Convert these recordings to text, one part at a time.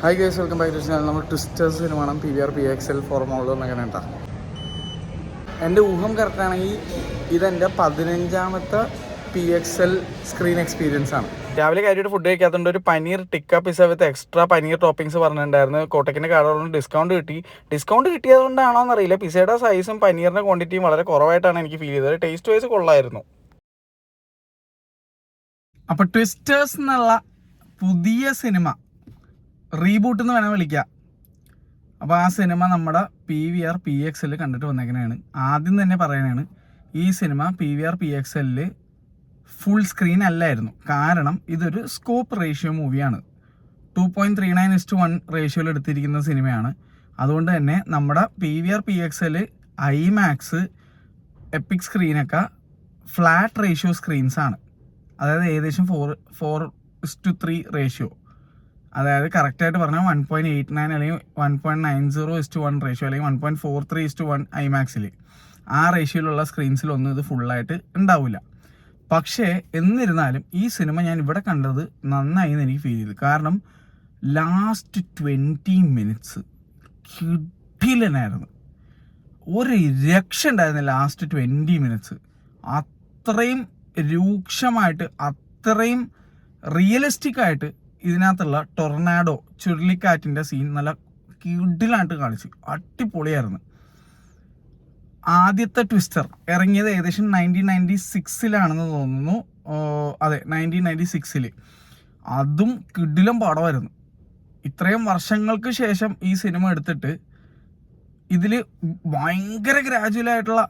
Hi guys, welcome back to channel. നമ്മൾ Twisters cinema PVR PXL formula എന്നങ്ങനെ ഉണ്ടാ. എൻ്റെ ഊഹം കറക്റ്റാണെങ്കിൽ ഇതെൻ്റെ 15ാമത്തെ PXL സ്ക്രീൻ എക്സ്പീരിയൻസ് ആണ്. രാവിലെ കാര്യമായിട്ട് ഫുഡ് കഴിക്കാത്തതുകൊണ്ട് ഒരു പനീർ ടിക്ക പിസ്സ വിത്ത് എക്സ്ട്രാ പനീർ ടോപ്പിങ്സ് പറഞ്ഞിട്ടുണ്ടായിരുന്നു. കോട്ടക്കിൻ്റെ കടകളിൽ ഡിസ്കൗണ്ട് കിട്ടിയതുകൊണ്ടാണോ എന്നറിയില്ല. പിസ്സയുടെ സൈസും പനീറിൻ്റെ ക്വാണ്ടിറ്റിയും വളരെ കുറവായിട്ടാണ് എനിക്ക് ഫീൽ ചെയ്തത്. ടേസ്റ്റ് വൈസ് കൊള്ളായിരുന്നു. അപ്പോൾ ട്വിസ്റ്റേഴ്സ് എന്നുള്ള പുതിയ സിനിമ റീബൂട്ട് എന്ന് വേണം വിളിക്കുക. അപ്പോൾ ആ സിനിമ നമ്മുടെ PVR PXL കണ്ടിട്ട് വന്നേക്കണതാണ്. ആദ്യം തന്നെ പറയണതാണ്, ഈ cinema PVR PXL full screen അല്ലായിരുന്നു. കാരണം ഇതൊരു സ്കോപ്പ് റേഷ്യോ മൂവിയാണ്. 2.39:1 റേഷ്യോയിൽ എടുത്തിരിക്കുന്ന സിനിമയാണ്. അതുകൊണ്ട് തന്നെ നമ്മുടെ PVR PXL IMAX എപ്പിക് സ്ക്രീനൊക്കെ ഫ്ലാറ്റ് റേഷ്യോ സ്ക്രീൻസാണ്. അതായത് ഏകദേശം 4:3 റേഷ്യോ. അതായത് കറക്റ്റായിട്ട് പറഞ്ഞാൽ 1.89 അല്ലെങ്കിൽ 1.90:1 റേഷ്യോ അല്ലെങ്കിൽ 1.43:1 IMAXൽ ആ റേഷ്യോയിലുള്ള സ്ക്രീൻസിലൊന്നും ഇത് ഫുള്ളായിട്ട് ഉണ്ടാവില്ല. പക്ഷേ എന്നിരുന്നാലും ഈ സിനിമ ഞാൻ ഇവിടെ കണ്ടത് നന്നായി എന്ന് എനിക്ക് ഫീൽ ചെയ്തു. കാരണം ലാസ്റ്റ് 20 മിനിറ്റ്സ് കിടിലനായിരുന്നു. ഒരു രക്ഷ ഉണ്ടായിരുന്നു ലാസ്റ്റ് 20 മിനിറ്റ്സ്. അത്രയും രൂക്ഷമായിട്ട്, അത്രയും റിയലിസ്റ്റിക് ആയിട്ട് ഇതിനകത്തുള്ള ടൊർണാഡോ ചുഴലിക്കാറ്റിൻ്റെ സീൻ നല്ല കിടിലായിട്ട് കാണിച്ചു. അടിപൊളിയായിരുന്നു. ആദ്യത്തെ ട്വിസ്റ്റർ ഇറങ്ങിയത് ഏകദേശം 1996 തോന്നുന്നു. അതെ, 1996. അതും കിടിലം പടമായിരുന്നു. ഇത്രയും വർഷങ്ങൾക്ക് ശേഷം ഈ സിനിമ എടുത്തിട്ട് ഇതിൽ ഭയങ്കര ഗ്രാജുവലായിട്ടുള്ള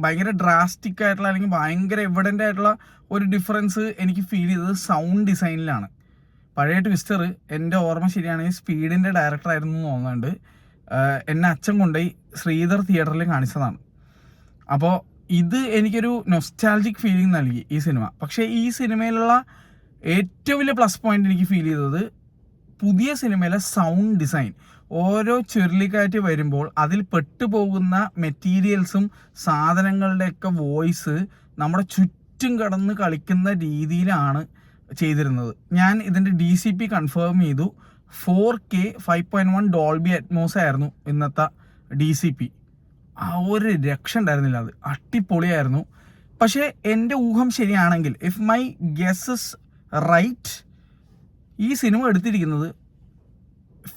ഭയങ്കര ഡ്രാസ്റ്റിക് ആയിട്ടുള്ള അല്ലെങ്കിൽ ഭയങ്കര എവിഡൻ്റ് ആയിട്ടുള്ള ഒരു ഡിഫറൻസ് എനിക്ക് ഫീൽ ചെയ്തത് സൗണ്ട് ഡിസൈനിലാണ്. പഴയ ട്വിസ്റ്റർ എൻ്റെ ഓർമ്മ ശരിയാണെങ്കിൽ സ്പീഡിൻ്റെ ഡയറക്ടറായിരുന്നു തോന്നുന്നുണ്ട്. എന്നെ അച്ഛൻ കൊണ്ടുപോയി ശ്രീധർ തിയേറ്ററിൽ കാണിച്ചതാണ്. അപ്പോൾ ഇത് എനിക്കൊരു നൊസ്റ്റാൾജിക് ഫീലിംഗ് നൽകി ഈ സിനിമ. പക്ഷേ ഈ സിനിമയിലുള്ള ഏറ്റവും വലിയ പ്ലസ് പോയിന്റ് എനിക്ക് ഫീൽ ചെയ്തത് പുതിയ സിനിമയിലെ സൗണ്ട് ഡിസൈൻ. ഓരോ ചുഴലിക്കാറ്റ് വരുമ്പോൾ അതിൽ പെട്ടുപോകുന്ന മെറ്റീരിയൽസും സാധനങ്ങളുടെയൊക്കെ വോയിസ് നമ്മുടെ ചുറ്റും കടന്ന് കളിക്കുന്ന രീതിയിലാണ് ചെയ്തിരുന്നത്. ഞാൻ ഇതിൻ്റെ DCP കൺഫേം ചെയ്തു. 4K 5.1 ഡോൾബി അറ്റ്മോസ് ആയിരുന്നു ഇന്നത്തെ DCP. ആ ഒരു രക്ഷ ഉണ്ടായിരുന്നില്ല. അത് അടിപൊളിയായിരുന്നു. പക്ഷേ എൻ്റെ ഊഹം ശരിയാണെങ്കിൽ, ഇഫ് മൈ ഗെസ്സസ് റൈറ്റ്, ഈ സിനിമ എടുത്തിരിക്കുന്നത്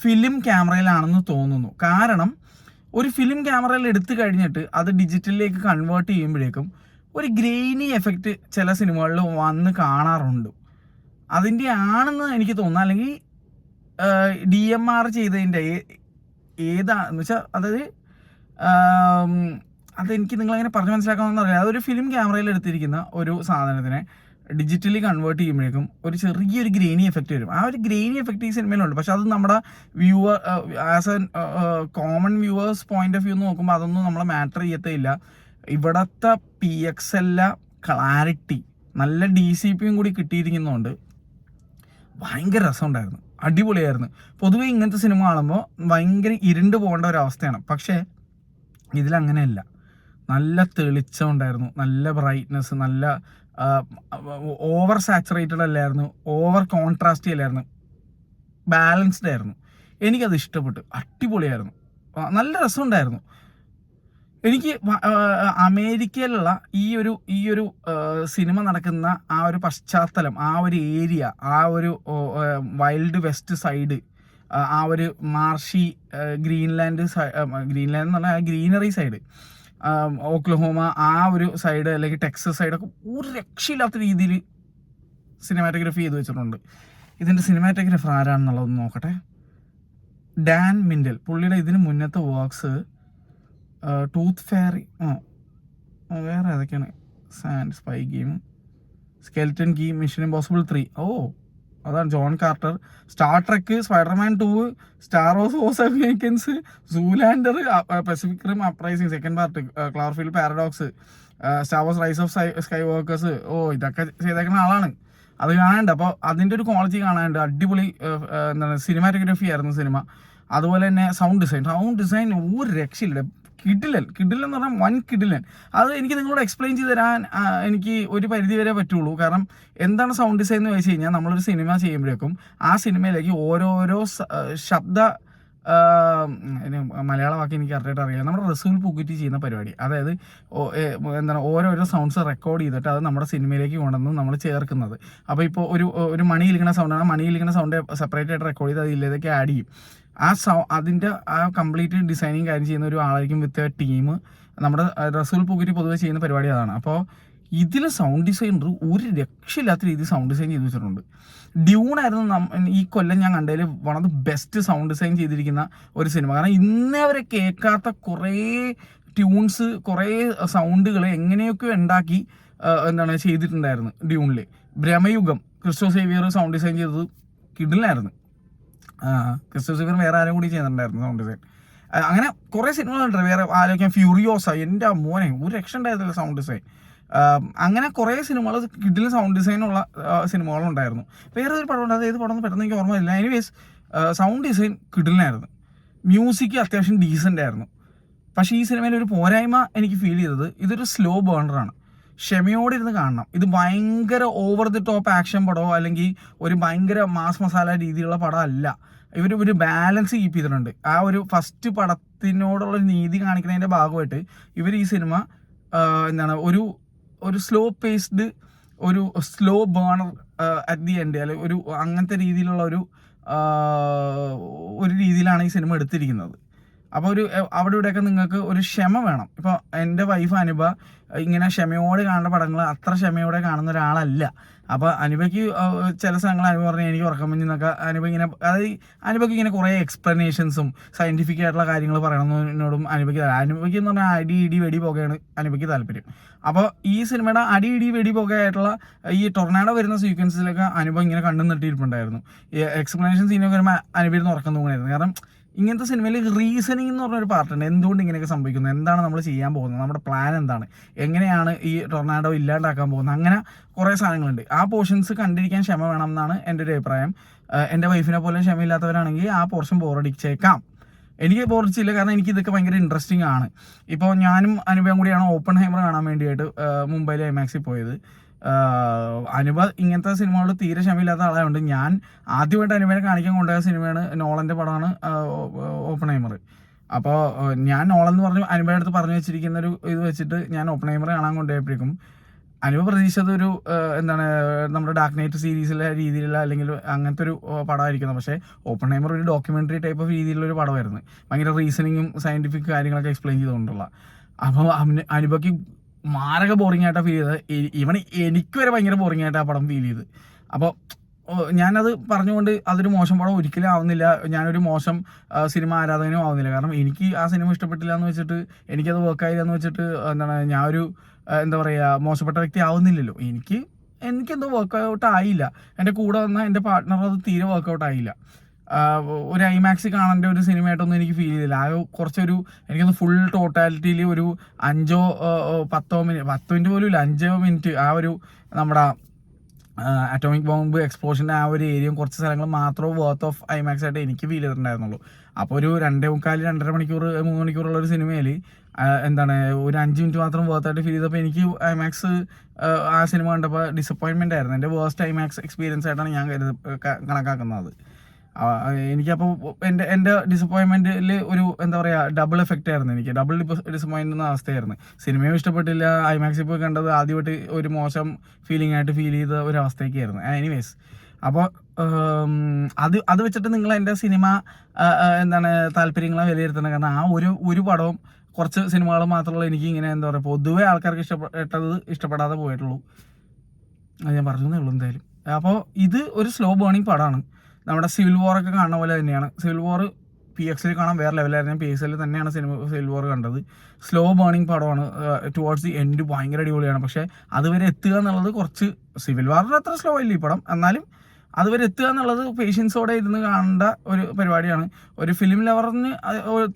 ഫിലിം ക്യാമറയിലാണെന്ന് തോന്നുന്നു. കാരണം ഒരു ഫിലിം ക്യാമറയിൽ എടുത്തു കഴിഞ്ഞിട്ട് അത് ഡിജിറ്റലിലേക്ക് കൺവേർട്ട് ചെയ്യുമ്പോഴേക്കും ഒരു ഗ്രെയിനി എഫക്റ്റ് ചില സിനിമകളിൽ വന്ന് കാണാറുണ്ട്. അതിൻ്റെ ആണെന്ന് എനിക്ക് തോന്നുന്നു. അല്ലെങ്കിൽ DMR ചെയ്തതിൻ്റെ ഏതാണെന്ന് വെച്ചാൽ അതെനിക്ക് നിങ്ങളങ്ങനെ പറഞ്ഞ് മനസ്സിലാക്കാമെന്ന് അറിയാം. അതൊരു ഫിലിം ക്യാമറയിൽ എടുത്തിരിക്കുന്ന ഒരു സാധനത്തിനെ ഡിജിറ്റലി കൺവേർട്ട് ചെയ്യുമ്പോഴേക്കും ഒരു ചെറിയൊരു ഗ്രെയിനി എഫക്റ്റ് വരും. ആ ഒരു ഗ്രെയിനി എഫക്റ്റ് ഈ സിനിമയിലുണ്ട്. പക്ഷെ അത് നമ്മുടെ viewer as A common viewers point of view നോക്കുമ്പോൾ അതൊന്നും നമ്മളെ മാറ്റർ ചെയ്യത്തില്ല. ഇവിടത്തെ PXL ക്ലാരിറ്റി, നല്ല DCPയും കൂടി കിട്ടിയിരിക്കുന്നതുകൊണ്ട് ഭയങ്കര രസമുണ്ടായിരുന്നു, അടിപൊളിയായിരുന്നു. പൊതുവെ ഇങ്ങനത്തെ സിനിമ കാണുമ്പോൾ ഭയങ്കര ഇരുണ്ട് പോകേണ്ട ഒരു അവസ്ഥയാണ്. പക്ഷേ ഇതിലങ്ങനെയല്ല. നല്ല തെളിച്ചം ഉണ്ടായിരുന്നു, നല്ല ബ്രൈറ്റ്നെസ്, നല്ല ഓവർ സാച്ചുറേറ്റഡ് അല്ലായിരുന്നു, ഓവർ കോൺട്രാസ്റ്റ് അല്ലായിരുന്നു, ബാലൻസ്ഡ് ആയിരുന്നു. എനിക്കത് ഇഷ്ടപ്പെട്ടു. അടിപൊളിയായിരുന്നു, നല്ല രസമുണ്ടായിരുന്നു. എനിക്ക് അമേരിക്കയിലുള്ള ഈ ഒരു സിനിമ നടക്കുന്ന ആ ഒരു പശ്ചാത്തലം, ആ ഒരു ഏരിയ, ആ ഒരു വൈൽഡ് വെസ്റ്റ് സൈഡ്, ആ ഒരു മാർഷി ഗ്രീൻലാൻഡ് എന്ന് പറഞ്ഞാൽ ആ ഗ്രീനറി സൈഡ്, ഓക്ലഹോമ ആ ഒരു സൈഡ്, അല്ലെങ്കിൽ ടെക്സസ് സൈഡൊക്കെ ഒരു രക്ഷയില്ലാത്ത രീതിയിൽ സിനിമാറ്റോഗ്രാഫി ചെയ്ത് വെച്ചിട്ടുണ്ട്. ഇതിൻ്റെ സിനിമാറ്റോഗ്രാഫർ ആരാണെന്നുള്ളതൊന്ന് നോക്കട്ടെ. Dan Mindel. പുള്ളിയുടെ ഇതിന് മുന്നത്തെ വർക്ക്സ് ടൂത്ത് ഫെയറി, വേറെ ഏതൊക്കെയാണ്, Sand, Spy Game, Skeleton Key, Mission Impossible 3, അതാണ് John Carter, Star Trek, Spiderman 2, Star Wars Americans, Zoolander, Pacific Rim Uprising second part, Cloverfield Paradox, Star Wars Rise of Skywalkers. ഇതൊക്കെ ചെയ്തേക്കുന്ന ആളാണ്. അത് കാണാനുണ്ട്. അപ്പോൾ അതിൻ്റെ ഒരു ക്വാളിറ്റി കാണാനുണ്ട്. അടിപൊളി എന്താണ് സിനിമാറ്റോഗ്രാഫി ആയിരുന്നു സിനിമ. അതുപോലെ തന്നെ സൗണ്ട് ഡിസൈൻ ഒരു രക്ഷയില്ല. കിടിലൻ എന്ന് പറഞ്ഞാൽ വൻ കിടിലൻ. അത് എനിക്ക് നിങ്ങളോട് എക്സ്പ്ലെയിൻ ചെയ്ത് തരാൻ എനിക്ക് ഒരു പരിധി വരെ പറ്റുള്ളൂ. കാരണം എന്താണ് സൗണ്ട് ഡിസൈൻ എന്ന് വെച്ച് കഴിഞ്ഞാൽ, നമ്മളൊരു സിനിമ ചെയ്യുമ്പോഴേക്കും ആ സിനിമയിലേക്ക് ഓരോരോ ശബ്ദ മലയാള വാക്ക് എനിക്ക് കറക്റ്റായിട്ട് അറിയില്ല, നമ്മുടെ റസൂൽ പൂക്കുറ്റി ചെയ്യുന്ന പരിപാടി. അതായത് എന്താണ് ഓരോരോ സൗണ്ട്സ് റെക്കോർഡ് ചെയ്തിട്ട് അത് നമ്മുടെ സിനിമയിലേക്ക് കൊണ്ടുവന്ന് നമ്മൾ ചേർക്കുന്നത്. അപ്പോൾ ഇപ്പോൾ ഒരു മണിയിലിരിക്കുന്ന സൗണ്ടാണ്, മണിയിലിരിക്കുന്ന സൗണ്ട് സെപ്പറേറ്റ് ആയിട്ട് റെക്കോർഡ് ചെയ്ത് അതിലേക്ക് ആഡ് ചെയ്യും. അതിൻ്റെ കംപ്ലീറ്റ് ഡിസൈനിങ് കാര്യം ചെയ്യുന്ന ഒരു ആളായിരിക്കും വിത്ത് ടീം. നമ്മുടെ റസൂൽ പൂക്കുറ്റി പൊതുവെ ചെയ്യുന്ന പരിപാടി അതാണ്. അപ്പോൾ ഇതിൽ സൗണ്ട് ഡിസൈനർ ഒരു രക്ഷയില്ലാത്ത രീതിയിൽ സൗണ്ട് ഡിസൈൻ ചെയ്ത് വെച്ചിട്ടുണ്ട്. ഡ്യൂണായിരുന്നു ഈ കൊല്ലം ഞാൻ കണ്ടതിൽ one of the best sound design ചെയ്തിരിക്കുന്ന ഒരു സിനിമ. കാരണം ഇന്നേ വരെ കേൾക്കാത്ത കുറേ ട്യൂൺസ്, കുറേ സൗണ്ടുകൾ എങ്ങനെയൊക്കെ ഉണ്ടാക്കി ചെയ്തിട്ടുണ്ടായിരുന്നു ഡ്യൂണിൽ. ഭ്രമയുഗം ക്രിസ്റ്റോ സേവിയർ സൗണ്ട് ഡിസൈൻ ചെയ്തത് കിടിലായിരുന്നു. ക്രിസ്റ്റോ സേവിയർ വേറെ ആരും കൂടി ചെയ്തിട്ടുണ്ടായിരുന്നു സൗണ്ട് ഡിസൈൻ. അങ്ങനെ കുറേ സിനിമകളുണ്ട്. വേറെ ആലോചിക്കാൻ ഫ്യൂറിയോസ, എൻ്റെ മോനെ ഒരു രക്ഷ ഉണ്ടായിരുന്നില്ല സൗണ്ട് ഡിസൈൻ. അങ്ങനെ കുറേ സിനിമകൾ കിടിലൻ സൗണ്ട് ഡിസൈനുള്ള സിനിമകളുണ്ടായിരുന്നു. വേറെ ഒരു പടം ഉണ്ട്, അത് ഏത് പടം പെട്ടെന്ന് എനിക്ക് ഓർമ്മയില്ല. എനിവേസ് സൗണ്ട് ഡിസൈൻ കിടിലനായിരുന്നു. മ്യൂസിക് അത്യാവശ്യം ഡീസൻ്റ് ആയിരുന്നു. പക്ഷേ ഈ സിനിമയിൽ ഒരു പോരായ്മ എനിക്ക് ഫീൽ ചെയ്തത്, ഇതൊരു സ്ലോ ബേണറാണ്. ക്ഷമയോടെ ഇരുന്ന് കാണണം. ഇത് ഭയങ്കര ഓവർ ദി ടോപ്പ് ആക്ഷൻ പടമോ അല്ലെങ്കിൽ ഒരു ഭയങ്കര മാസ് മസാല രീതിയിലുള്ള പടം അല്ല. ഒരു ബാലൻസ് കീപ്പ് ചെയ്തിട്ടുണ്ട്. ആ ഒരു ഫസ്റ്റ് പടത്തിനോടുള്ള നീതി കാണിക്കുന്നതിൻ്റെ ഭാഗമായിട്ട് ഇവർ ഈ സിനിമ ഒരു സ്ലോ പേസ്ഡ്, ഒരു slow burner at the end, അല്ലെങ്കിൽ ഒരു അങ്ങനത്തെ രീതിയിലുള്ള ഒരു രീതിയിലാണ് ഈ സിനിമ എടുത്തിരിക്കുന്നത്. അപ്പോൾ അവിടെ ഇവിടെയൊക്കെ നിങ്ങൾക്ക് ഒരു ക്ഷമ വേണം. ഇപ്പോൾ എൻ്റെ വൈഫ് അനുഭ ഇങ്ങനെ ക്ഷമയോടെ കാണുന്ന പടങ്ങൾ അത്ര ക്ഷമയോടെ കാണുന്ന ഒരാളല്ല. അപ്പോൾ അനുഭയ്ക്ക് ചില സ്ഥലങ്ങൾ അനുഭവം പറഞ്ഞാൽ എനിക്ക് ഉറക്കം എന്നൊക്കെ അനുഭവ ഇങ്ങനെ, അതായത് അനുഭയ്ക്ക് ഇങ്ങനെ കുറേ എക്സ്പ്ലനേഷൻസും സയൻറ്റിഫിക് ആയിട്ടുള്ള കാര്യങ്ങൾ പറയണമെന്നോടും അനുഭയ്ക്ക് എന്ന് പറഞ്ഞാൽ അടി ഇടി വെടി പോകുകയാണ് അനുഭയ്ക്ക് താല്പര്യം. അപ്പോൾ ഈ സിനിമയുടെ അടി ഇടി വെടി പോകുകയായിട്ടുള്ള ഈ ടൊർണാഡോ വരുന്ന സീക്വൻസിലൊക്കെ അനുഭവം ഇങ്ങനെ കണ്ടു നിർത്തിയിരിപ്പുണ്ടായിരുന്നു. ഈ എക്സ്പ്ലനേഷൻ സീനൊക്കെ വരുമ്പോൾ അനുഭവിന്ന് ഉറക്കം തോന്നുമായിരുന്നു. കാരണം ഇങ്ങനത്തെ സിനിമയിൽ റീസണിങ് എന്ന് പറഞ്ഞൊരു പാർട്ടുണ്ട്. എന്തുകൊണ്ട് ഇങ്ങനെയൊക്കെ സംഭവിക്കുന്നത്, എന്താണ് നമ്മൾ ചെയ്യാൻ പോകുന്നത്, നമ്മുടെ പ്ലാൻ എന്താണ്, എങ്ങനെയാണ് ഈ ടൊർണാഡോ ഇല്ലാണ്ടാക്കാൻ പോകുന്നത്, അങ്ങനെ കുറേ സാധനങ്ങളുണ്ട്. ആ പോർഷൻസ് കണ്ടിരിക്കാൻ ക്ഷമ വേണം എന്നാണ് എൻ്റെ ഒരു അഭിപ്രായം. എൻ്റെ വൈഫിനെ പോലെ ക്ഷമയില്ലാത്തവരാണെങ്കിൽ ആ പോർഷൻ ബോറടിച്ചേക്കാം. എനിക്ക് ബോറടിച്ചില്ല, കാരണം എനിക്ക് ഇതൊക്കെ ഭയങ്കര ഇൻട്രസ്റ്റിംഗ് ആണ്. ഇപ്പോൾ ഞാനും അനുഭവം കൂടിയാണ് ഓപ്പൺഹൈമർ കാണാൻ വേണ്ടിയിട്ട് മുംബൈയിലെ ഐമാക്സിൽ പോയത്. അനുഭ ഇങ്ങനത്തെ സിനിമകൾ തീരെ ക്ഷമയില്ലാത്ത ആളായതുകൊണ്ട് ഞാൻ ആദ്യമായിട്ട് അനുഭവനെ കാണിക്കാൻ കൊണ്ടുപോയ സിനിമയാണ് നോളൻ്റെ പടമാണ് ഓപ്പൺഹൈമർ. അപ്പോൾ ഞാൻ നോളൻ എന്ന് പറഞ്ഞു അനുഭവയുടെ അടുത്ത് പറഞ്ഞു വെച്ചിരിക്കുന്ന ഒരു ഇത് വെച്ചിട്ട് ഞാൻ ഓപ്പൺഹൈമർ കാണാൻ കൊണ്ടുപോയപ്പോഴേക്കും അനുഭവ പ്രതീക്ഷിച്ചത് നമ്മുടെ ഡാർക്ക് നൈറ്റ് സീരീസിലെ രീതിയിലുള്ള അല്ലെങ്കിൽ അങ്ങനത്തെ ഒരു പടമായിരിക്കുന്നത്. പക്ഷേ ഓപ്പൺഹൈമർ ഒരു ഡോക്യുമെൻ്ററി ടൈപ്പ് ഓഫ് രീതിയിലുള്ളൊരു പടമായിരുന്നു. ഭയങ്കര റീസണിങ്ങും സയൻറ്റിഫിക് കാര്യങ്ങളൊക്കെ എക്സ്പ്ലെയിൻ ചെയ്തുകൊണ്ടുള്ള. അപ്പോൾ അനുഭവയ്ക്ക് മാരക ബോറിംഗ് ആയിട്ടാണ് ഫീൽ ചെയ്തത്. എനിക്ക് വരെ ഭയങ്കര ബോറിംഗ് ആയിട്ട് ആ പടം ഫീൽ ചെയ്ത്. അപ്പോൾ ഞാനത് പറഞ്ഞുകൊണ്ട് അതൊരു മോശം പടം ഒരിക്കലും ആവുന്നില്ല, ഞാനൊരു മോശം സിനിമ ആരാധകനും ആവുന്നില്ല. കാരണം എനിക്ക് ആ സിനിമ ഇഷ്ടപ്പെട്ടില്ല എന്ന് വെച്ചിട്ട്, എനിക്കത് വർക്കായില്ല എന്ന് വെച്ചിട്ട് ഞാനൊരു മോശപ്പെട്ട വ്യക്തി ആവുന്നില്ലല്ലോ. എനിക്കെന്തോ വർക്കൗട്ട് ആയില്ല. എൻ്റെ കൂടെ വന്ന എൻ്റെ പാർട്ട്ണർ അത് തീരെ വർക്കൗട്ട് ആയില്ല. ഒരു ഐമാക്സ് കാണേണ്ട ഒരു സിനിമയായിട്ടൊന്നും എനിക്ക് ഫീൽ ചെയ്തില്ല. ആ എനിക്കൊന്ന് ഫുൾ ടോട്ടാലിറ്റിയിൽ ഒരു 5-10 മിനിറ്റ് പോലും ഇല്ല, 5 മിനിറ്റ് ആ നമ്മുടെ അറ്റോമിക് ബോംബ് എക്സ്പ്ലോഷൻ്റെ ആ ഒരു ഏരിയയും കുറച്ച് സ്ഥലങ്ങൾ മാത്രമേ വർത്ത് ഓഫ് ഐമാക്സ് ആയിട്ട് എനിക്ക് ഫീൽ ചെയ്തിട്ടുണ്ടായിരുന്നുള്ളൂ. അപ്പോൾ ഒരു 2.25-2.5 മണിക്കൂർ 3 മണിക്കൂറുള്ള ഒരു സിനിമയിൽ ഒരു 5 മിനിറ്റ് മാത്രം വർത്തായിട്ട് ഫീൽ ചെയ്തപ്പോൾ എനിക്ക് ഐമാക്സ് ആ സിനിമ കണ്ടപ്പോൾ ഡിസപ്പോയിൻമെൻ്റ് ആയിരുന്നു. എൻ്റെ വേഴ്സ്റ്റ് ഐമാക്സ് എക്സ്പീരിയൻസ് ആയിട്ടാണ് ഞാൻ കണക്കാക്കുന്നത്. എനിക്കപ്പോൾ എൻ്റെ ഡിസപ്പോയിൻമെൻറ്റിൽ ഒരു ഡബിൾ എഫക്റ്റ് ആയിരുന്നു. എനിക്ക് ഡബിൾ ഡിസപ്പോയിൻ്റ് എന്ന അവസ്ഥയായിരുന്നു. സിനിമയും ഇഷ്ടപ്പെട്ടില്ല, ഐമാക്സിൽ പോയി കണ്ടത് ആദ്യമായിട്ട് ഒരു മോശം ഫീലിംഗ് ആയിട്ട് ഫീൽ ചെയ്ത ഒരു അവസ്ഥയൊക്കെയായിരുന്നു. എനിവേസ്, അപ്പോൾ അത് വെച്ചിട്ട് നിങ്ങൾ എൻ്റെ സിനിമ താല്പര്യങ്ങളെ വിലയിരുത്തണം. കാരണം ആ ഒരു പടവും കുറച്ച് സിനിമകൾ മാത്രമുള്ള എനിക്ക് ഇങ്ങനെ പൊതുവെ ആൾക്കാർക്ക് ഇഷ്ടപ്പെടാതെ പോയിട്ടുള്ളൂ. അത് ഞാൻ പറഞ്ഞതേ ഉള്ളൂ എന്തായാലും. അപ്പോൾ ഇത് ഒരു സ്ലോ ബേണിംഗ് പടമാണ്. നമ്മുടെ സിവിൽ വാറൊക്കെ കാണുന്ന പോലെ തന്നെയാണ്. സിവിൽ വാർ PXL കാണാൻ വേറെ ലെവലായിരുന്നു. ഞാൻ PXL തന്നെയാണ് സിവിൽ വാർ കണ്ടത്. സ്ലോ ബേണിംഗ് പടമാണ്. ടുവേർഡ്സ് ദി എൻഡ് ഭയങ്കര അടിപൊളിയാണ്. പക്ഷേ അതുവരെ എത്തുക എന്നുള്ളത് കുറച്ച്, സിവിൽ വാറിന് അത്ര സ്ലോ ഇല്ല ഈ പടം, എന്നാലും അതുവരെ എത്തുക എന്നുള്ളത് പേഷ്യൻസോടെ ഇരുന്ന് കാണേണ്ട ഒരു പരിപാടിയാണ്. ഒരു ഫിലിം ലവറിന്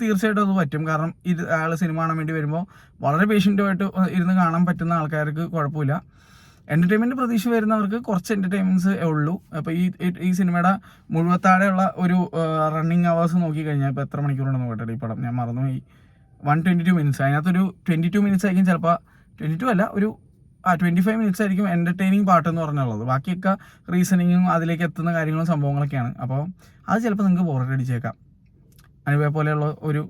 തീർച്ചയായിട്ടും അത് പറ്റും. കാരണം അയാൾ സിനിമ കാണാൻ വേണ്ടി വരുമ്പോൾ വളരെ പേഷ്യൻറ്റുമായിട്ട് ഇരുന്ന് കാണാൻ പറ്റുന്ന ആൾക്കാർക്ക് കുഴപ്പമില്ല. എൻ്റർടൈൻമെൻറ്റ് പ്രതീക്ഷ വരുന്നവർക്ക് കുറച്ച് എൻ്റർടൈൻമെൻറ്റ്സ് ഉള്ളൂ. അപ്പോൾ ഈ സിനിമയുടെ മുഴുവത്താടെയുള്ള ഒരു റണ്ണിങ് അവേഴ്സ് നോക്കിക്കഴിഞ്ഞാൽ ഇപ്പോൾ എത്ര മണിക്കൂറുണ്ടെന്ന് നോക്കട്ടെ ഈ പടം, ഞാൻ മറന്നുപോയി. 122 മിനിറ്റ്സ്. അതിനകത്തൊരു 22 മിനിറ്റ്സ് ആയിരിക്കും ചിലപ്പോൾ, 22 അല്ല, ഒരു 25 മിനിറ്റ്സ് ആയിരിക്കും എൻ്റർടൈനിങ് പാർട്ട് എന്ന് പറഞ്ഞുള്ളത്. ബാക്കിയൊക്കെ റീസണിങ്ങും അതിലേക്ക് എത്തുന്ന കാര്യങ്ങളും സംഭവങ്ങളൊക്കെയാണ്. അപ്പോൾ അത് ചിലപ്പോൾ നിങ്ങൾക്ക് ബോറടിച്ചേക്കാം. അനുഭവ പോലെയുള്ള ഒരു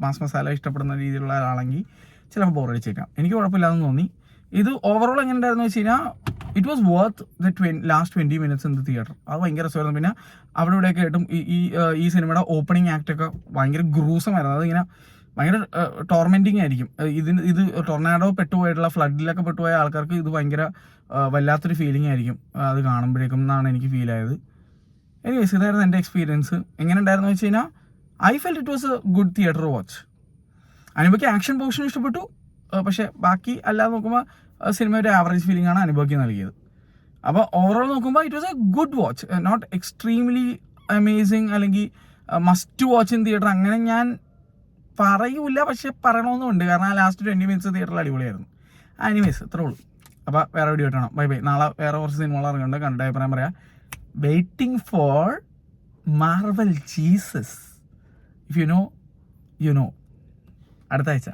മാസ് മസാല ഇഷ്ടപ്പെടുന്ന രീതിയിലുള്ള ആളാണെങ്കിൽ ചിലപ്പോൾ ബോറടിച്ചേക്കാം. എനിക്ക് കുഴപ്പമില്ലാന്ന് തോന്നി. ഇത് ഓവറോൾ എങ്ങനെ ഉണ്ടായിരുന്നു വെച്ച് കഴിഞ്ഞാൽ it was worth the last 20 minutes in the theatre. അത് ഭയങ്കര രസമായിരുന്നു. പിന്നെ അവിടെ ഇവിടെയൊക്കെ ആയിട്ടും ഈ സിനിമയുടെ ഓപ്പണിംഗ് ആക്റ്റൊക്കെ ഭയങ്കര ഗ്രൂസമായിരുന്നു. അതിങ്ങനെ ഭയങ്കര ടോർമെൻറ്റിങ് ആയിരിക്കും. ഇത് ടൊർണാഡോ പെട്ടുപോയിട്ടുള്ള ഫ്ലഡിലൊക്കെ പെട്ടുപോയ ആൾക്കാർക്ക് ഇത് ഭയങ്കര വല്ലാത്തൊരു ഫീലിംഗ് ആയിരിക്കും അത് കാണുമ്പോഴേക്കും എന്നാണ് എനിക്ക് ഫീൽ ആയത്. എനിവേസ് ഇതായിരുന്നു എൻ്റെ എക്സ്പീരിയൻസ്. എങ്ങനെ ഉണ്ടായിരുന്നു വെച്ച് കഴിഞ്ഞാൽ I felt it was a good theatre watch. അനുഭവയ്ക്ക് ആക്ഷൻ പോർഷൻ ഇഷ്ടപ്പെട്ടു, പക്ഷേ ബാക്കി അല്ലാതെ നോക്കുമ്പോൾ സിനിമ ഒരു ആവറേജ് ഫീലിംഗ് ആണ് അനുഭവയ്ക്ക് നൽകിയത്. അപ്പോൾ ഓവറോൾ നോക്കുമ്പോൾ it was a good watch, not extremely amazing അല്ലെങ്കിൽ മസ്റ്റ് വാച്ച് ഇൻ തിയേറ്റർ അങ്ങനെ ഞാൻ പറയൂല, പക്ഷെ പറയണമെന്നുണ്ട്. കാരണം ആ ലാസ്റ്റ് 20 മിനിറ്റ്സ് തിയേറ്ററിൽ അടിപൊളിയായിരുന്നു. ആനിവേസ് ഇത്രേ ഉള്ളൂ. അപ്പോൾ വേറെ വീഡിയോ ഇട്ടണം. Bye bye. നാളെ വേറെ കുറച്ച് സിനിമകൾ ഇറങ്ങുന്നുണ്ട്, കണ്ട അഭിപ്രായം പറയാം. Waiting for Marvel Jesus. If you know അടുത്ത ആഴ്ച.